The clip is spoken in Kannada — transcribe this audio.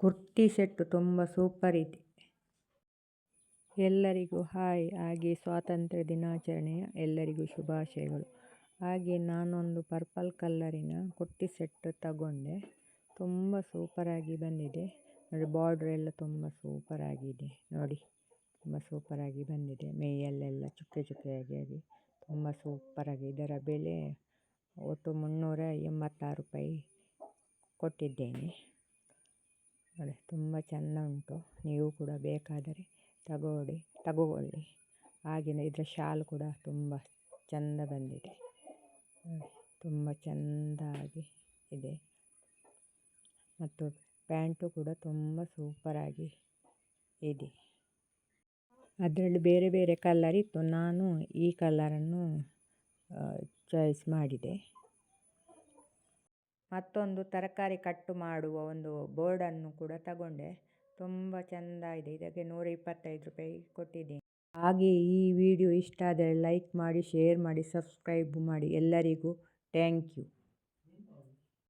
ಕುರ್ತಿ ಸೆಟ್ಟು ತುಂಬ ಸೂಪರ್ ಇದೆ. ಎಲ್ಲರಿಗೂ ಹಾಯ್. ಹಾಗೆ ಸ್ವಾತಂತ್ರ್ಯ ದಿನಾಚರಣೆಯ ಎಲ್ಲರಿಗೂ ಶುಭಾಶಯಗಳು. ಹಾಗೆ ನಾನೊಂದು ಪರ್ಪಲ್ ಕಲರಿನ ಕುರ್ತಿ ಸೆಟ್ ತಗೊಂಡೆ. ತುಂಬ ಸೂಪರಾಗಿ ಬಂದಿದೆ ನೋಡಿ. ಬಾರ್ಡ್ರ್ ಎಲ್ಲ ತುಂಬ ಸೂಪರಾಗಿದೆ ನೋಡಿ. ತುಂಬ ಸೂಪರಾಗಿ ಬಂದಿದೆ. ಮೈಯಲ್ಲೆಲ್ಲ ಚುಕ್ಕೆ ಚುಕ್ಕೆಯಾಗಿ ತುಂಬ ಸೂಪರಾಗಿ. ಇದರ ಬೆಲೆ ಒಟ್ಟು 386 ರೂಪಾಯಿ ಕೊಟ್ಟಿದ್ದೇನೆ ನೋಡಿ. ತುಂಬ ಚೆಂದ ಉಂಟು. ನೀವು ಕೂಡ ಬೇಕಾದರೆ ತಗೊಳ್ಳಿ. ಹಾಗೆಯೇ ಇದರ ಶಾಲ್ ಕೂಡ ತುಂಬ ಚೆಂದ ಬಂದಿದೆ ನೋಡಿ. ತುಂಬ ಚೆಂದಾಗಿ ಇದೆ. ಮತ್ತು ಪ್ಯಾಂಟು ಕೂಡ ತುಂಬ ಸೂಪರಾಗಿ ಇದೆ. ಅದರಲ್ಲಿ ಬೇರೆ ಬೇರೆ ಕಲರ್ ಇತ್ತು. ನಾನು ಈ ಕಲರನ್ನು ಚಾಯ್ಸ್ ಮಾಡಿದೆ. ಮತ್ತೊಂದು ತರಕಾರಿ ಕಟ್ಟು ಮಾಡುವ ಒಂದು ಬೋರ್ಡನ್ನು ಕೂಡ ತಗೊಂಡೆ. ತುಂಬ ಚೆಂದ ಇದೆ. ಇದಕ್ಕೆ 125 ರೂಪಾಯಿ ಕೊಟ್ಟಿದ್ದೀನಿ. ಹಾಗೆ ಈ ವಿಡಿಯೋ ಇಷ್ಟ ಆದರೆ ಲೈಕ್ ಮಾಡಿ, ಶೇರ್ ಮಾಡಿ, ಸಬ್ಸ್ಕ್ರೈಬ್ ಮಾಡಿ. ಎಲ್ಲರಿಗೂ ಥ್ಯಾಂಕ್ ಯು.